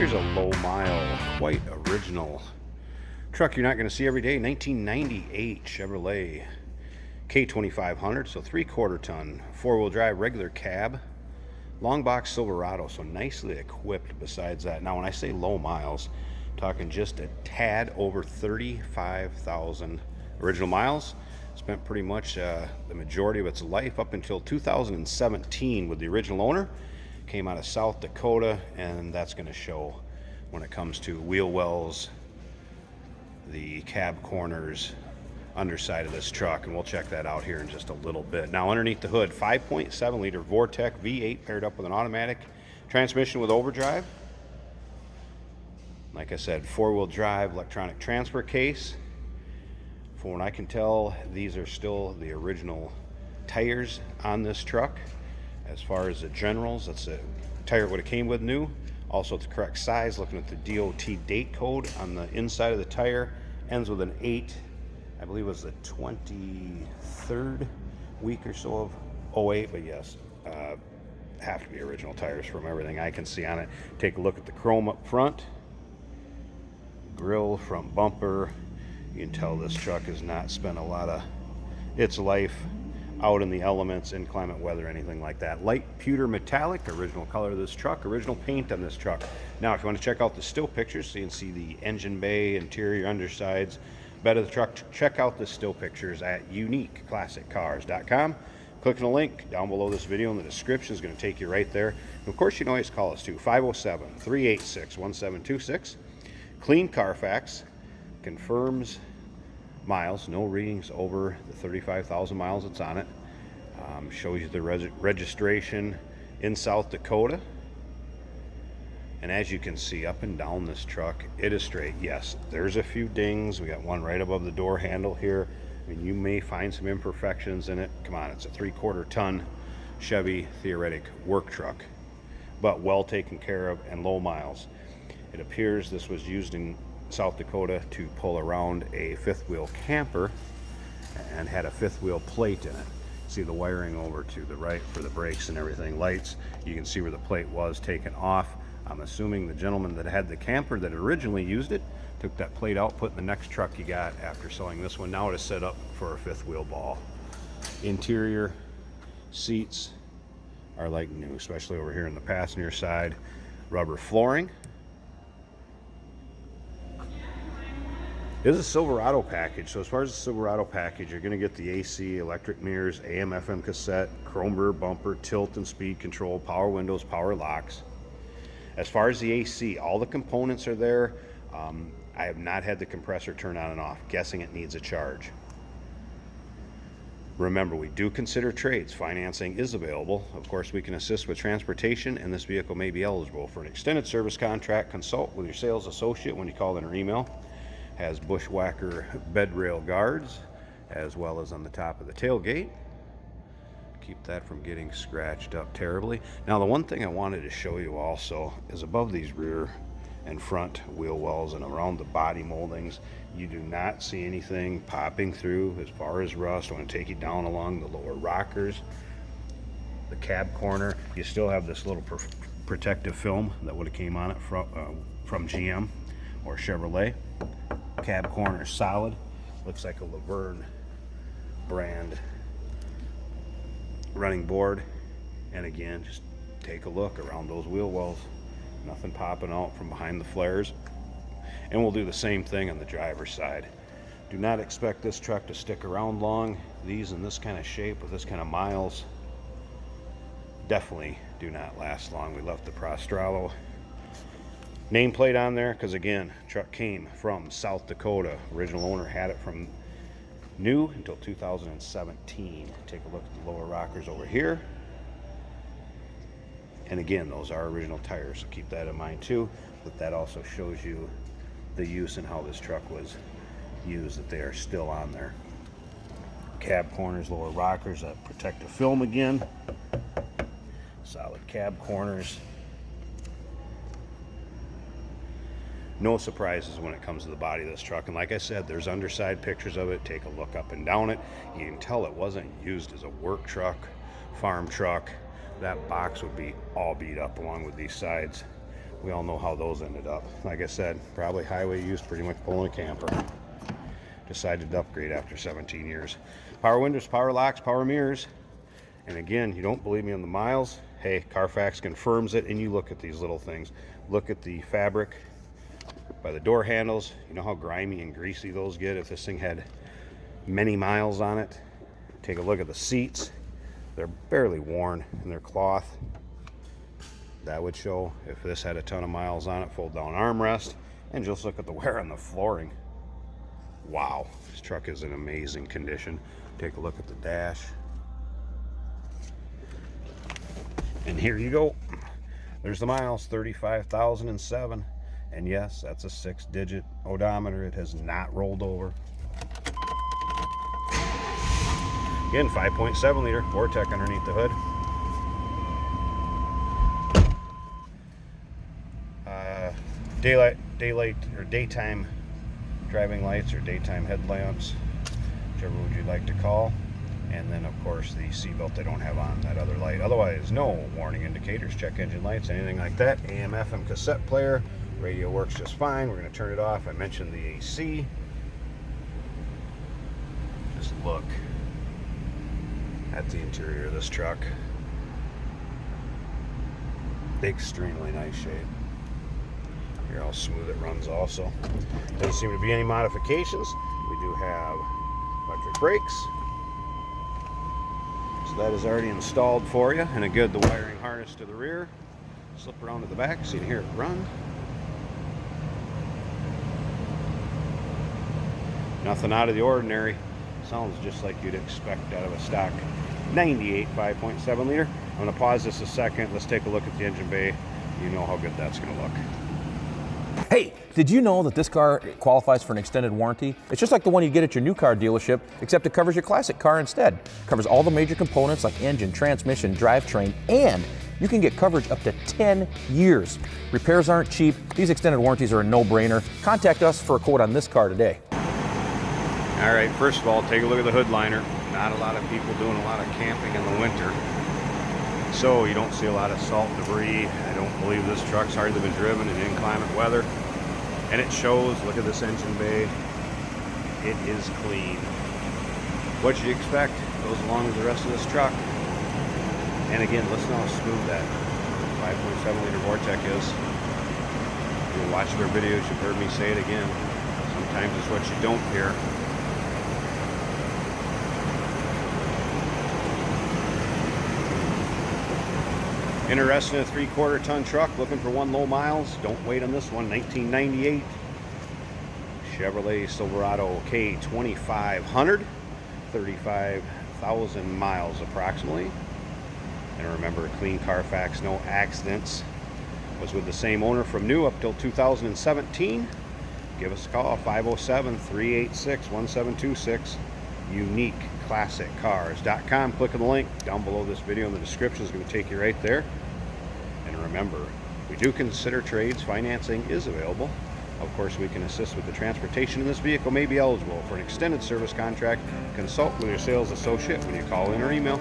Here's a low mile, quite original truck you're not going to see every day. 1998 Chevrolet K2500, so 3/4 ton, 4-wheel drive, regular cab, long box Silverado, so nicely equipped besides that. Now when I say low miles, I'm talking just a tad over 35,000 original miles. Spent pretty much the majority of its life up until 2017 with the original owner. Came out of South Dakota, and that's going to show when it comes to wheel wells, the cab corners, underside of this truck, and we'll check that out here in just a little bit. Now underneath the hood, 5.7 liter Vortec V8 paired up with an automatic transmission with overdrive. Like I said, 4-wheel drive, electronic transfer case. From what I can tell, these are still the original tires on this truck. As far as the generals, that's the tire what it came with new. Also the correct size, looking at the DOT date code on the inside of the tire. Ends with an 8, I believe it was the 23rd week or so of 08, but yes, have to be original tires from everything I can see on it. Take a look at the chrome up front, grill, front bumper. You can tell this truck has not spent a lot of its life out in the elements, inclement weather, anything like that. Light pewter metallic, original color of this truck, original paint on this truck. Now if you want to check out the still pictures so you can see the engine bay, interior, undersides, bed of the truck, check out the still pictures at uniqueclassiccars.com. Click on the link down below this video in the description is going to take you right there. And of course you can always call us too, 507-386-1726. Clean Carfax confirms miles, no readings over the 35,000 miles that's on it. Shows you the registration in South Dakota. And as you can see up and down this truck, it is straight. Yes, there's a few dings. We got one right above the door handle here. I mean, you may find some imperfections in it. Come on, it's a 3/4 ton Chevy theoretic work truck, but well taken care of and low miles. It appears this was used in South Dakota to pull around a fifth wheel camper and had a fifth wheel plate in it. See the wiring over to the right for the brakes and everything. Lights, you can see where the plate was taken off. I'm assuming the gentleman that had the camper that originally used it took that plate out, put in the next truck you got after selling this one. Now it is set up for a fifth wheel ball. Interior seats are like new, especially over here in the passenger side. Rubber flooring. This is a Silverado package, so as far as the Silverado package, you're going to get the AC, electric mirrors, AM, FM cassette, chrome rear bumper, tilt and speed control, power windows, power locks. As far as the AC, all the components are there. I have not had the compressor turn on and off, guessing it needs a charge. Remember, we do consider trades. Financing is available. Of course, we can assist with transportation, and this vehicle may be eligible for an extended service contract. Consult with your sales associate when you call in or email. Has bushwhacker bed rail guards, as well as on the top of the tailgate. Keep that from getting scratched up terribly. Now, the one thing I wanted to show you also is above these rear and front wheel wells and around the body moldings, you do not see anything popping through as far as rust. I want to take you down along the lower rockers. The cab corner, you still have this little protective film that would have came on it from GM or Chevrolet. Cab corner is solid. Looks like a Laverne brand running board. And again, just take a look around those wheel wells. Nothing popping out from behind the flares. And we'll do the same thing on the driver's side. Do not expect this truck to stick around long. These in this kind of shape with this kind of miles definitely do not last long. We left the Prostrollo nameplate on there because, again, truck came from South Dakota. Original owner had it from new until 2017. Take a look at the lower rockers over here. And again, those are original tires, so keep that in mind too. But that also shows you the use and how this truck was used, that they are still on there. Cab corners, lower rockers, that protective film again. Solid cab corners. No surprises when it comes to the body of this truck. And like I said, there's underside pictures of it. Take a look up and down it. You can tell it wasn't used as a work truck, farm truck. That box would be all beat up along with these sides. We all know how those ended up. Like I said, probably highway use, pretty much pulling a camper. Decided to upgrade after 17 years. Power windows, power locks, power mirrors. And again, you don't believe me on the miles? Hey, Carfax confirms it, and you look at these little things. Look at the fabric by the door handles. You know how grimy and greasy those get if this thing had many miles on it? Take a look at the seats. They're barely worn, and they're cloth. That would show if this had a ton of miles on it. Fold down armrest, and just look at the wear on the flooring. Wow, this truck is in amazing condition. Take a look at the dash. And here you go. There's the miles, 35,007. And yes, that's a 6-digit odometer. It has not rolled over. Again, 5.7 liter Vortec underneath the hood. Daylight or daytime driving lights or daytime headlamps, whichever would you like to call. And then of course the seatbelt they don't have on, that other light. Otherwise, no warning indicators, check engine lights, anything like that. AM, FM cassette player, radio works just fine. We're going to turn it off. I mentioned the AC. Just look at the interior of this truck. Extremely nice shape. Here, how smooth it runs also. Doesn't seem to be any modifications. We do have electric brakes. So that is already installed for you. And the wiring harness to the rear. Slip around to the back so you can hear it run. Nothing out of the ordinary. Sounds just like you'd expect out of a stock 98 5.7 liter. I'm going to pause this a second. Let's take a look at the engine bay. You know how good that's going to look. Hey, did you know that this car qualifies for an extended warranty? It's just like the one you get at your new car dealership, except it covers your classic car instead. It covers all the major components like engine, transmission, drivetrain, and you can get coverage up to 10 years. Repairs aren't cheap. These extended warranties are a no-brainer. Contact us for a quote on this car today. All right, first of all, take a look at the hood liner. Not a lot of people doing a lot of camping in the winter, so you don't see a lot of salt and debris. I don't believe this truck's hardly been driven in inclement weather. And it shows, look at this engine bay. It is clean. What you expect goes along with the rest of this truck. And again, listen how smooth that 5.7 liter Vortec is. If you're watching our videos, you've heard me say it again. Sometimes it's what you don't hear. Interested in a 3/4 ton truck looking for one low miles? Don't wait on this one. 1998 Chevrolet Silverado K2500, 35,000 miles approximately. And remember, clean Carfax, no accidents. Was with the same owner from new up till 2017. Give us a call, 507-386-1726. UniqueClassicCars.com. Click on the link down below this video in the description. Is going to take you right there. And remember, we do consider trades. Financing is available. Of course, we can assist with the transportation, and this vehicle may be eligible for an extended service contract. Consult with your sales associate when you call in or email.